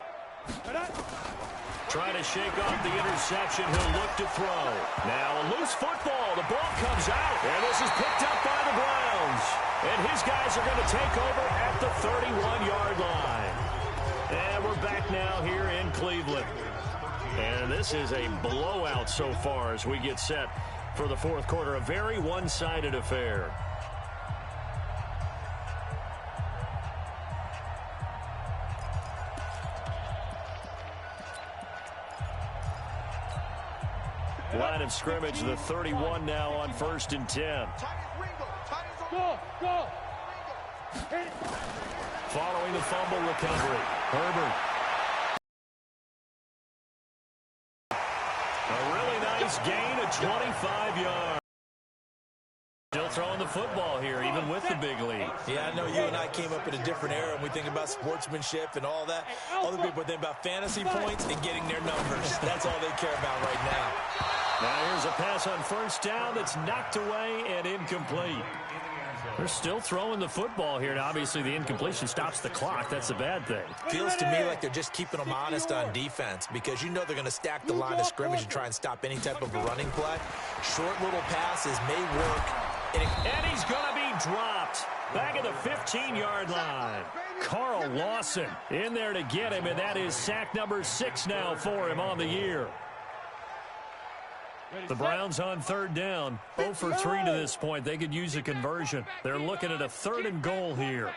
[SPEAKER 1] Trying to shake off the interception. He'll look to throw. Now a loose football. The ball comes out. And this is picked up by the Browns. And his guys are going to take over at the 31-yard line. And we're back now here in Cleveland. And this is a blowout so far as we get set for the fourth quarter. A very one-sided affair. Line of scrimmage, the 31 now on 1st and 10.
[SPEAKER 5] Go.
[SPEAKER 1] Following the fumble recovery, Herbert. A really nice gain of 25 yards. Still throwing the football here, even with the big lead.
[SPEAKER 2] Yeah, I know you and I came up in a different era, and we think about sportsmanship and all that. Other people think about fantasy points and getting their numbers. That's all they care about right now.
[SPEAKER 1] Now here's a pass on 1st down that's knocked away and incomplete. They're still throwing the football here, and obviously the incompletion stops the clock. That's a bad thing.
[SPEAKER 2] Feels to me like they're just keeping them honest on defense because you know they're going to stack the line of scrimmage and try and stop any type of a running play. Short little passes may work.
[SPEAKER 1] And he's going to be dropped back at the 15-yard line. Carl Lawson in there to get him, and that is sack number 6 now for him on the year. The Browns on 3rd down, 0 for 3 to this point. They could use a conversion. They're looking at a 3rd and goal here.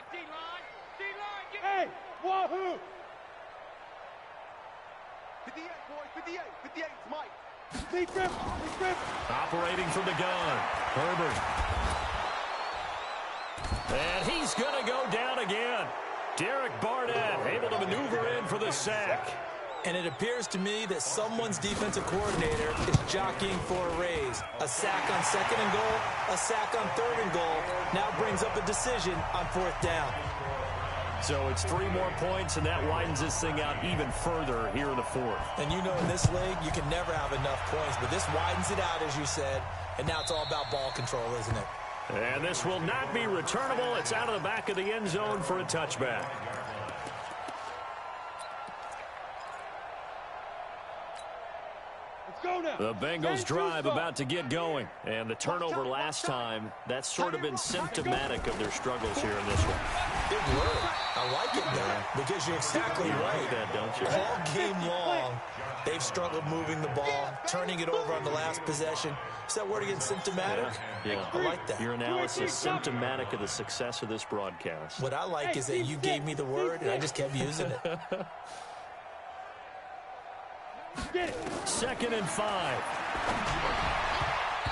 [SPEAKER 5] Hey, wahoo!
[SPEAKER 3] 58, boys, 58, 58, Mike.
[SPEAKER 5] Deep grip.
[SPEAKER 1] Operating from the gun, Herbert. And he's going to go down again. Derek Barnett able to maneuver in for the sack.
[SPEAKER 2] And it appears to me that someone's defensive coordinator is jockeying for a raise. A sack on 2nd and goal, a sack on 3rd and goal. Now brings up a decision on 4th down.
[SPEAKER 1] So it's 3 more points, and that widens this thing out even further here in the 4th.
[SPEAKER 2] And you know in this league, you can never have enough points. But this widens it out, as you said. And now it's all about ball control, isn't it?
[SPEAKER 1] And this will not be returnable. It's out of the back of the end zone for a touchback. The Bengals drive about to get going. And the turnover last time, that's sort of been symptomatic of their struggles here in this one.
[SPEAKER 2] Big word. I like it now because you're exactly right.
[SPEAKER 1] Like that, don't you?
[SPEAKER 2] All game long, they've struggled moving the ball, turning it over on the last possession. Is that word again, symptomatic?
[SPEAKER 1] Yeah.
[SPEAKER 2] I like that.
[SPEAKER 1] Your analysis symptomatic of the success of this broadcast.
[SPEAKER 2] What I like is that you gave me the word, and I just kept using it.
[SPEAKER 1] 2nd and 5.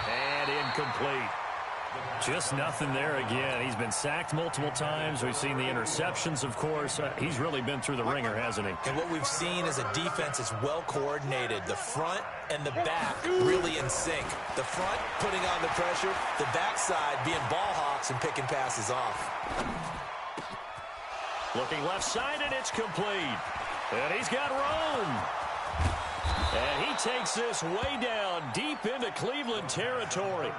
[SPEAKER 1] And incomplete.
[SPEAKER 4] Just nothing there again. He's been sacked multiple times. We've seen the interceptions, of course. He's really been through the ringer, hasn't he?
[SPEAKER 2] And what we've seen is a defense that's well coordinated. The front and the back really in sync. The front putting on the pressure, the backside being ball hawks and picking passes off.
[SPEAKER 4] Looking left side, and it's complete. And he's got room. And he takes this way down deep into Cleveland territory.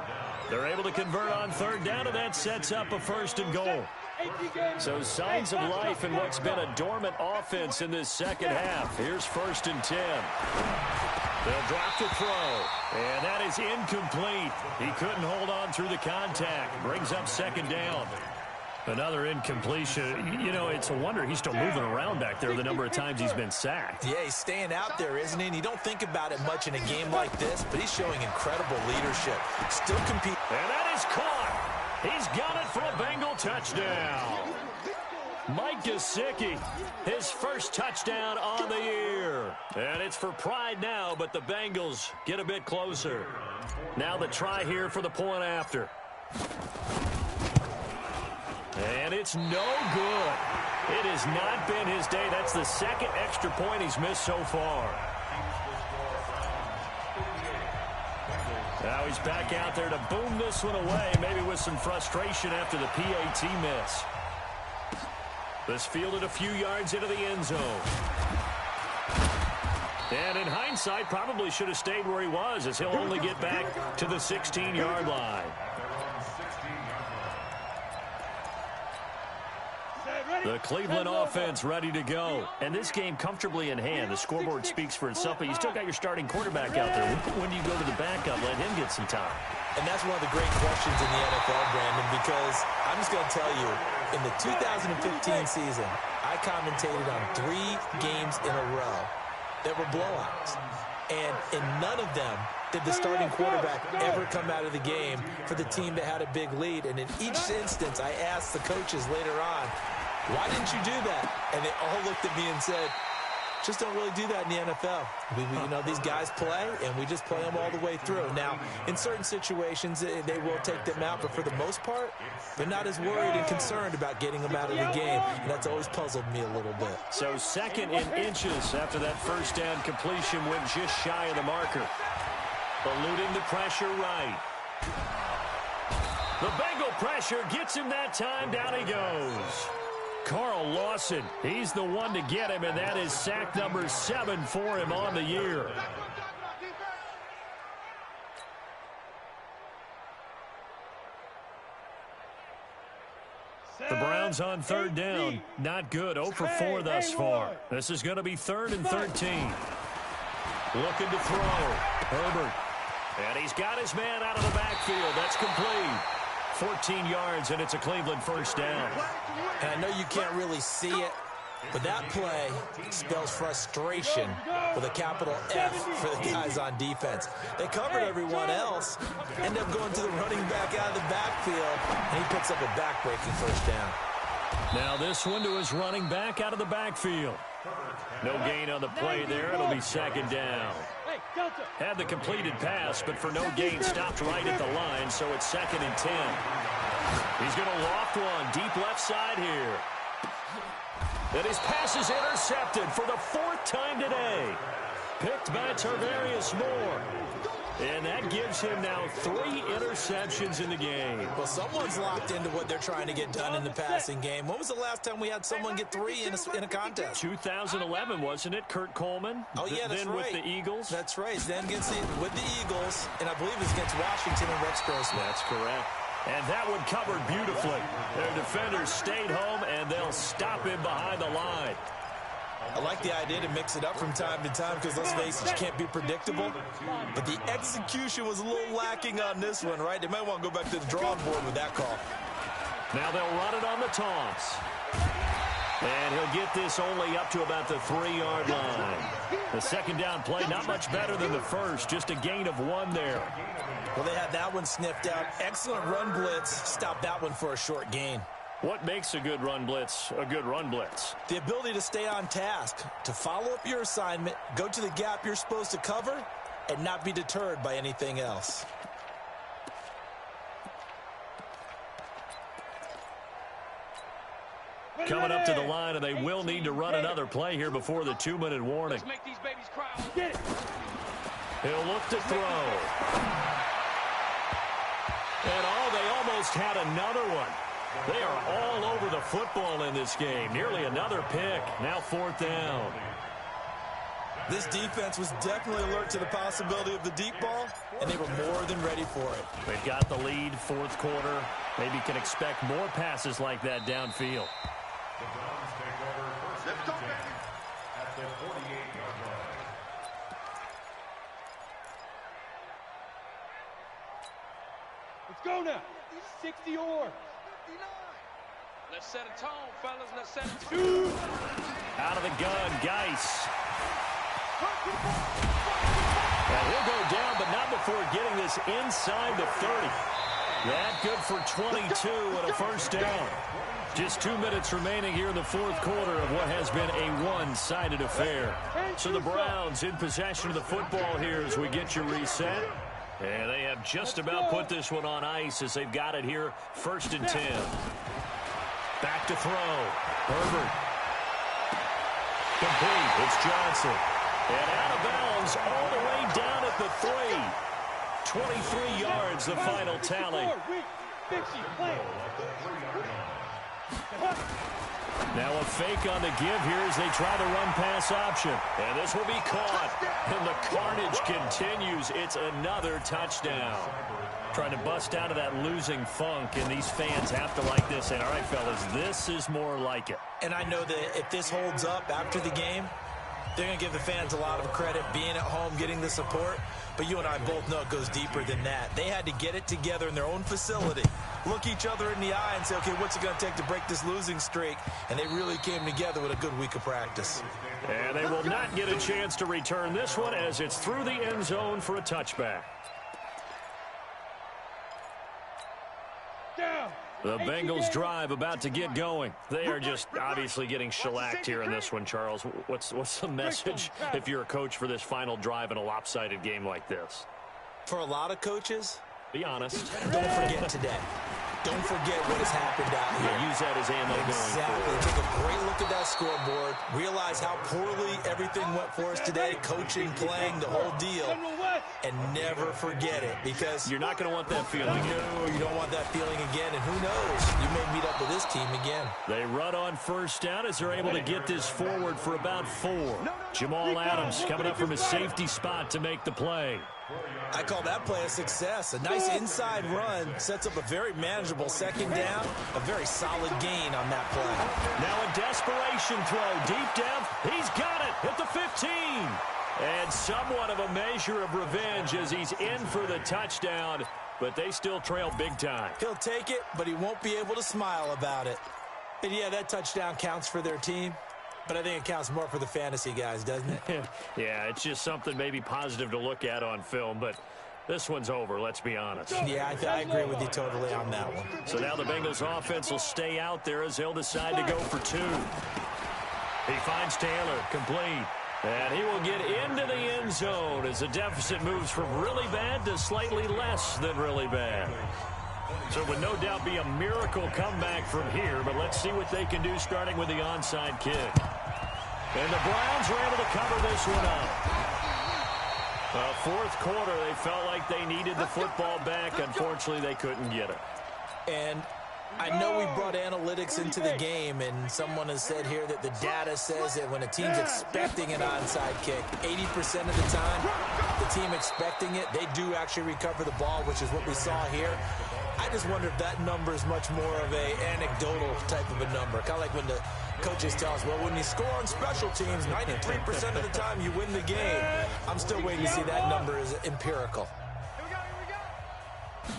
[SPEAKER 4] They're able to convert on third down, and that sets up a 1st and goal. So signs of life in what's been a dormant offense in this second half. Here's 1st and 10. They'll drop to throw, and that is incomplete. He couldn't hold on through the contact. Brings up 2nd down. Another incompletion. You know, it's a wonder he's still moving around back there the number of times he's been sacked.
[SPEAKER 2] Yeah, he's staying out there, isn't he? And you don't think about it much in a game like this, but he's showing incredible leadership. Still competing.
[SPEAKER 4] And that is caught. He's got it for a Bengal touchdown. Mike Gesicki, his first touchdown on the year. And it's for pride now, but the Bengals get a bit closer. Now the try here for the point after. And it's no good. It has not been his day. That's the 2nd extra point he's missed so far. Now he's back out there to boom this one away, maybe with some frustration after the PAT miss. This fielded a few yards into the end zone. And in hindsight, probably should have stayed where he was, as he'll only get back to the 16-yard line. The Cleveland offense ready to go. And this game comfortably in hand. The scoreboard speaks for itself, but you still got your starting quarterback out there. When do you go to the backup? Let him get some time.
[SPEAKER 2] And that's one of the great questions in the NFL, Brandon, because I'm just going to tell you, in the 2015 season, I commentated on 3 games in a row that were blowouts. And in none of them did the starting quarterback ever come out of the game for the team that had a big lead. And in each instance, I asked the coaches later on, why didn't you do that? And they all looked at me and said, just don't really do that in the NFL. You know, these guys play, and we just play them all the way through. Now, in certain situations, they will take them out, but for the most part, they're not as worried and concerned about getting them out of the game, and that's always puzzled me a little bit.
[SPEAKER 4] So 2nd in inches after that 1st down completion went just shy of the marker. Eluding the pressure right. The Bengal pressure gets him that time. Down he goes. Carl Lawson, he's the one to get him, and that is sack number 7 for him on the year. The Browns on 3rd down. Not good. 0 for 4 thus far. This is going to be 3rd and 13. Looking to throw. Herbert. And he's got his man out of the backfield. That's complete. 14 yards, and it's a Cleveland 1st down.
[SPEAKER 2] And I know you can't really see it, but that play spells frustration with a capital F for the guys on defense. They covered everyone else, end up going to the running back out of the backfield, and he picks up a back-breaking 1st down.
[SPEAKER 4] Now this one to his running back out of the backfield. No gain on the play there. It'll be 2nd down. Had the completed pass, but for no gain, stopped right at the line, so it's 2nd and 10. He's going to loft one deep left side here. And his pass is intercepted for the 4th time today. Picked by Tarvarius Moore. And that gives him now 3 interceptions in the game.
[SPEAKER 2] Well, someone's locked into what they're trying to get done in the passing game. When was the last time we had someone get 3 in a contest?
[SPEAKER 4] 2011, wasn't it? Kurt Coleman?
[SPEAKER 2] Oh, yeah, that's
[SPEAKER 4] then
[SPEAKER 2] right.
[SPEAKER 4] With the Eagles?
[SPEAKER 2] That's right. Then with the Eagles, and I believe it's against Washington and Rex Grossman.
[SPEAKER 4] That's correct. And that one covered beautifully. Their defenders stayed home, and they'll stop him behind the line.
[SPEAKER 2] I like the idea to mix it up from time to time because, let's face it, you can't be predictable. But the execution was a little lacking on this one, right? They might want to go back to the drawing board with that call.
[SPEAKER 4] Now they'll run it on the toss. And he'll get this only up to about the 3-yard line. The 2nd down play, not much better than the first, just a gain of 1 there.
[SPEAKER 2] Well, they had that one sniffed out. Excellent run blitz. Stopped that one for a short gain.
[SPEAKER 4] What makes a good run blitz a good run blitz?
[SPEAKER 2] The ability to stay on task, to follow up your assignment, go to the gap you're supposed to cover, and not be deterred by anything else.
[SPEAKER 1] coming up to the line, and they will need to run another play here before the 2-minute warning.
[SPEAKER 5] Let's make these babies cry. Get it.
[SPEAKER 1] He'll look to throw. And they almost had another one. They are all over the football in this game. Nearly another pick. Now 4th down.
[SPEAKER 2] This defense was definitely alert to the possibility of the deep ball, and they were more than ready for it.
[SPEAKER 1] They've got the lead, 4th quarter. Maybe can expect more passes like that downfield.
[SPEAKER 6] The Browns take over first and 10 at the 48-yard line.
[SPEAKER 5] Let's go now. 60 or.
[SPEAKER 3] Let's set a tone, fellas. Let's set a tone.
[SPEAKER 1] Out of the gun, Geis. And he'll go down, but not before getting this inside the 30. That good for 22 and a first down. Just 2 minutes remaining here in the 4th quarter of what has been a one-sided affair. So the Browns in possession of the football here as we get your reset. And they have just about put this one on ice as they've got it here, 1st and 10. Back to throw. Herbert. Complete. It's Johnson. And out of bounds all the way down at the 3. 23 yards, the final tally. Now a fake on the give here as they try the run-pass option. And this will be caught. And the carnage continues. It's another touchdown. Trying to bust out of that losing funk, and these fans have to like this. And all right, fellas, this is more like it.
[SPEAKER 2] And I know that if this holds up after the game, they're going to give the fans a lot of credit, being at home, getting the support. But you and I both know it goes deeper than that. They had to get it together in their own facility, look each other in the eye and say, okay, what's it going to take to break this losing streak? And they really came together with a good week of practice.
[SPEAKER 1] And they will not get a chance to return this one as it's through the end zone for a touchback. The Bengals drive about to get going. They are just obviously getting shellacked here in this one, Charles. What's the message if you're a coach for this final drive in a lopsided game like this?
[SPEAKER 2] For a lot of coaches,
[SPEAKER 1] be honest.
[SPEAKER 2] Don't forget today. Don't forget what has happened out here.
[SPEAKER 1] Yeah, use that as ammo going forward.
[SPEAKER 2] Take a great look at that scoreboard. Realize how poorly everything went for us today. Coaching, playing, the whole deal. And never forget it, because
[SPEAKER 1] you're not going to want that feeling again.
[SPEAKER 2] No, you don't want that feeling again. And who knows? You may meet up with this team again.
[SPEAKER 1] They run on 1st down as they're able to get this forward for about 4. Jamal Adams coming up from a safety spot to make the play.
[SPEAKER 2] I call that play a success. A nice inside run sets up a very manageable 2nd down. A very solid gain on that play.
[SPEAKER 1] Now a desperation throw. Deep depth. He's got it at the 15. And somewhat of a measure of revenge as he's in for the touchdown. But they still trail big time.
[SPEAKER 2] He'll take it, but he won't be able to smile about it. And yeah, that touchdown counts for their team. But I think it counts more for the fantasy guys, doesn't it?
[SPEAKER 1] Yeah, it's just something maybe positive to look at on film, but this one's over, let's be honest.
[SPEAKER 2] Yeah, I agree with you totally on that one.
[SPEAKER 1] So now the Bengals offense will stay out there as they'll decide to go for 2. He finds Taylor, complete. And he will get into the end zone as the deficit moves from really bad to slightly less than really bad. So it would no doubt be a miracle comeback from here, but let's see what they can do starting with the onside kick. And the Browns were able to cover this one up. 4th quarter, they felt like they needed the football back. Unfortunately, they couldn't get it.
[SPEAKER 2] And I know we brought analytics into the game, and someone has said here that the data says that when a team's expecting an onside kick, 80% of the time, the team expecting it, they do actually recover the ball, which is what we saw here. I just wonder if that number is much more of a anecdotal type of a number. Kind of like when the coaches tell us, well, when you score on special teams, 93% of the time you win the game. I'm still waiting to see that number is empirical.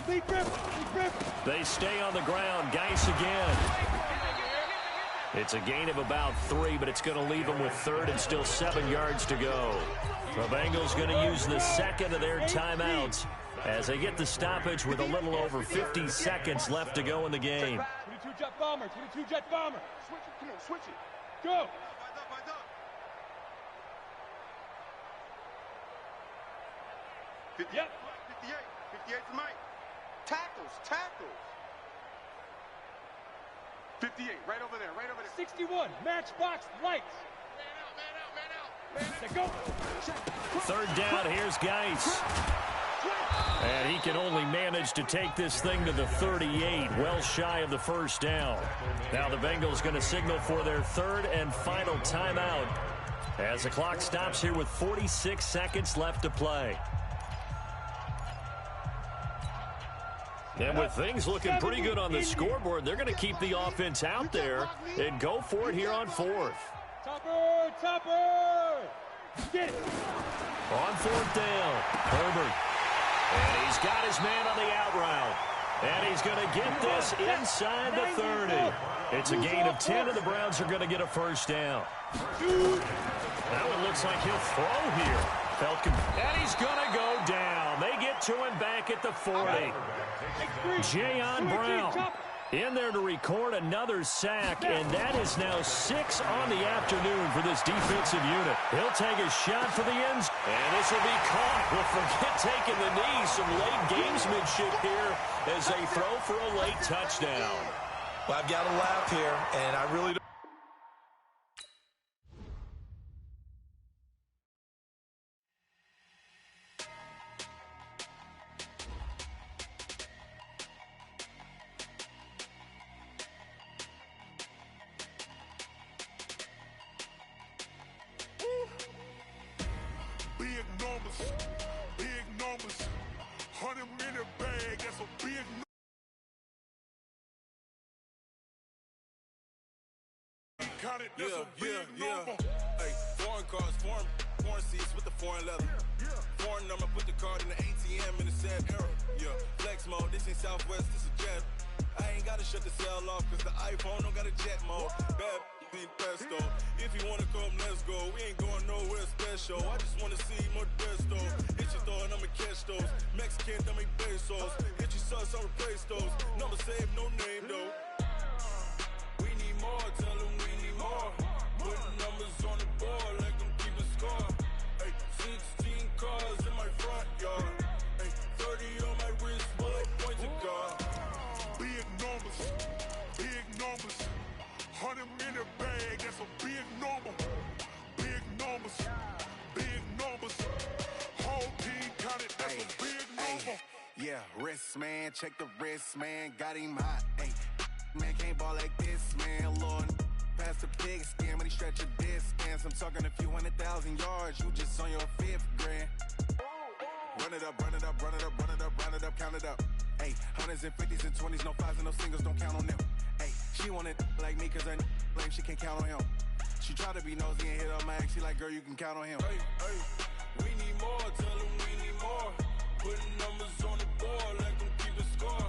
[SPEAKER 1] They stay on the ground. Geis again. It's a gain of about 3, but it's going to leave them with 3rd and still 7 yards to go. The Bengals going to use the 2nd of their timeouts as they get the stoppage with a little over 50 seconds left to go in the game.
[SPEAKER 5] 22 jet bomber, 22 jet bomber. Switch it, come on, switch it. Go.
[SPEAKER 3] Yep. 58 for Mike. Tackles.
[SPEAKER 5] 58, right over there, right over there. 61, matchbox lights. Man out. Let's go.
[SPEAKER 1] Third down, here's Geis. And he can only manage to take this thing to the 38, well shy of the first down. Now the Bengals going to signal for their third and final timeout as the clock stops here with 46 seconds left to play. And with things looking pretty good on the scoreboard, they're going to keep the offense out there and go for it here on fourth.
[SPEAKER 5] Topper! Get it!
[SPEAKER 1] On fourth down, Herbert. And he's got his man on the out route. And he's going to get this inside the 30. It's a gain of 10, and the Browns are going to get a first down. That one looks like he'll throw here. And he's going to go down. They get to him back at the 40. Jayon Brown in there to record another sack, and that is now 6 on the afternoon for this defensive unit. He'll take a shot for the ends, and this will be caught. Well, forget taking the knee. Some late gamesmanship here as they throw for a late touchdown.
[SPEAKER 2] Well, I've got to laugh here, and I really don't.
[SPEAKER 6] Big numbers, 100-minute bag, that's a big number. Hey, foreign cars, foreign seats with the foreign leather. Foreign number, put the card in the ATM in the sad era. Yeah, flex mode, this ain't Southwest, this is jet. I ain't gotta shut the cell off, cause the iPhone don't got a jet mode. Bad being pesto. If you wanna come, let's go. We ain't going nowhere special. I just wanna see more pesto. Hit your thought, I'ma catch those. Mexican, dummy pesos. Hit your sus, I'll replace those. Number saved, no name though. We need more, tell them we need more. Putting numbers on the board like I'm keeping score. Hey, 16 cars in my front yard. Hey, 30 on my wrist, while I point to God. Big numbers, 100-minute bag, that's a big number. Big numbers, whole team counted, that's a big number.
[SPEAKER 7] Yeah, wrist man, check the wrist man, got him hot. Ay, man can't ball like this, man. Lord, pass the pig skin when he stretch a distance. I'm talking a few 100,000 yards, you just on your 5th grand. Run it up, count it up. Ay, hundreds and 50s and 20s, no 5s and no singles, don't count on them. Ay, she want it like me, cause her blame, she can't count on him. She try to be nosy and hit up my ex, she like, girl, you can count on him.
[SPEAKER 6] Hey, we need more, tell them we need more. Putting numbers on the board like I'm keeping score.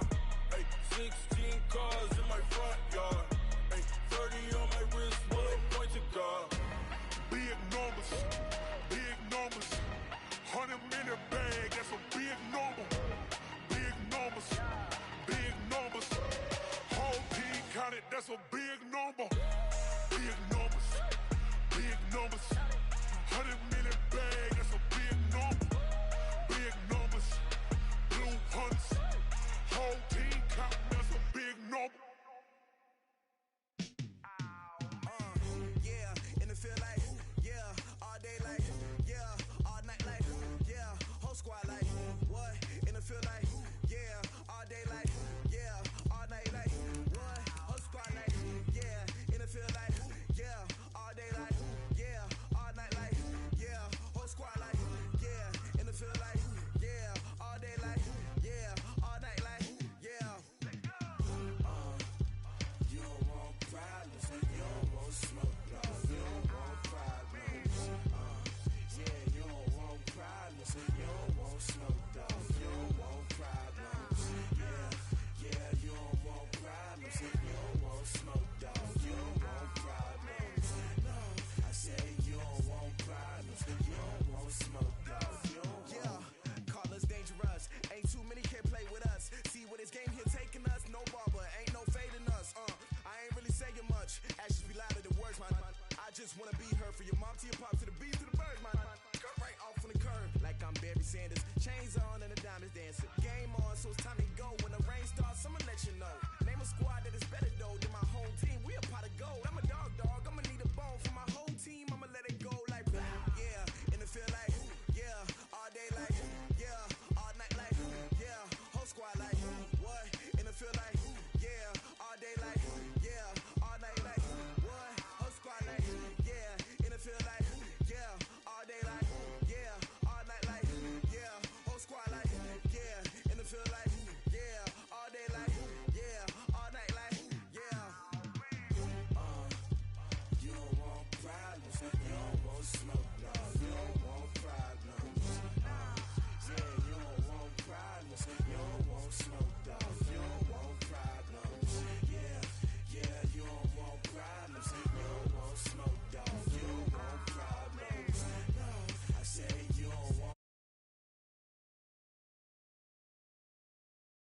[SPEAKER 6] Hey, 16 cars in my front yard. Hey, 30 on my wrist, while I point to God. Big numbers, 100-minute bag, that's a big number. Big numbers, whole team counted, that's a big number. Big numbers, 100-minute